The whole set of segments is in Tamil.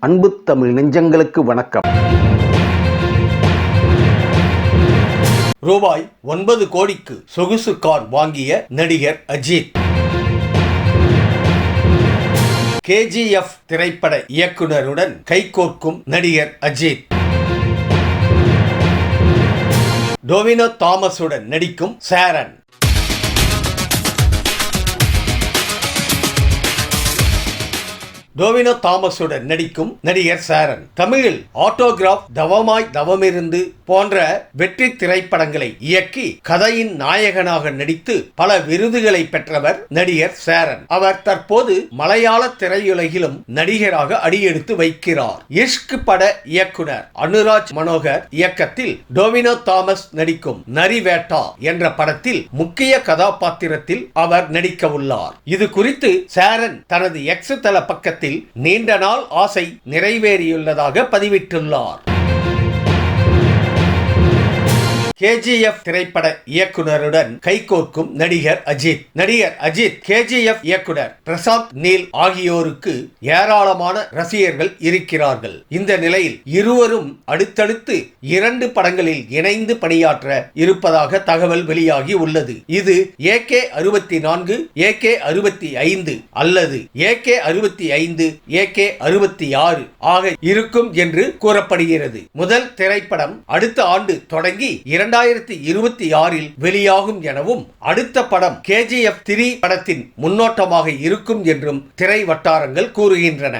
அன்பு தமிழ் நெஞ்சங்களுக்கு வணக்கம். ரூபாய் 9 கோடிக்கு சொகுசு கார் வாங்கிய நடிகர் அஜித். KGF திரைப்பட இயக்குனருடன் கைகோர்க்கும் நடிகர் அஜித். டொவினோ தாமஸுடன் நடிக்கும் சாரன். டொவினோ தாமஸுடன் நடிக்கும் நடிகர் சாரன் தமிழில் ஆட்டோகிராஃப், தவமாய் தவமிருந்து போன்ற வெற்றி திரைப்படங்களை இயக்கி கதையின் நாயகனாக நடித்து பல விருதுகளை பெற்றவர் நடிகர் சாரன். அவர் தற்போது மலையாள திரையுலகிலும் நடிகராக அடியெடுத்து வைக்கிறார். இஷ்க் பட இயக்குனர் அனுராஜ் மனோகர் இயக்கத்தில் டொவினோ தாமஸ் நடிக்கும் நரிவேட்டா என்ற படத்தில் முக்கிய கதாபாத்திரத்தில் அவர் நடிக்க உள்ளார். இது குறித்து சாரன் தனது எக்ஸ் தள பக்கத்தில் நீண்ட நாள் ஆசை நிறைவேறியுள்ளதாக பதிவிட்டுள்ளார். KGF திரைப்பட இயக்குனருடன் கைகோர்க்கும் நடிகர் அஜித். நடிகர் அஜித் KGF இயக்குனர் பிரசாந்த் நீல் ஆகியோருக்கு ஏராளமான ரசிகர்கள் இருக்கிறார்கள். இந்த நிலையில் இருவரும் அடுத்தடுத்து 2 படங்களில் இணைந்து பணியாற்ற இருப்பதாக தகவல் வெளியாகி உள்ளது. இது AK-64, AK-65 அல்லது AK-65, AK-66 ஆக இருக்கும் என்று கூறப்படுகிறது. முதல் திரைப்படம் அடுத்த ஆண்டு தொடங்கி 2026 வெளியாகும் எனவும் அடுத்த படம் KGF 3 படத்தின் முன்னோட்டமாக இருக்கும் என்றும் திரை வட்டாரங்கள் கூறுகின்றன.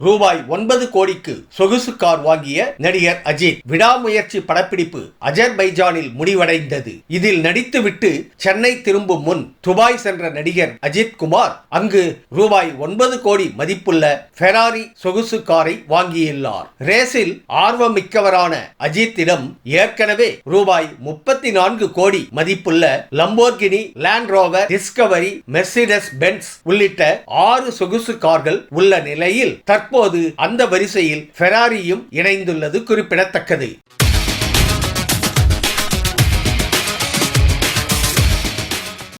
ரூபாய் 9 கோடிக்கு சொகுசு கார் வாங்கிய நடிகர் அஜித். விடாமுயற்சி படப்பிடிப்பு அஜர்பைஜானில் முடிவடைந்தது. இதில் நடித்துவிட்டு சென்னை திரும்பும் முன் துபாய் சென்ற நடிகர் அஜித் குமார் அங்கு ரூபாய் 9 கோடி மதிப்புள்ள ஃபெராரி சொகுசு காரை வாங்கியுள்ளார். ரேஸில் ஆர்வமிக்கவரான அஜித்திடம் ஏற்கனவே ரூபாய் 34 கோடி மதிப்புள்ள Lamborghini, Land Rover, Discovery, Mercedes Benz உள்ளிட்ட 6 சொகுசு கார்கள் உள்ள நிலையில் தற்போது அந்த வரிசையில் ஃபெராரியும் இணைந்துள்ளது குறிப்பிடத்தக்கது.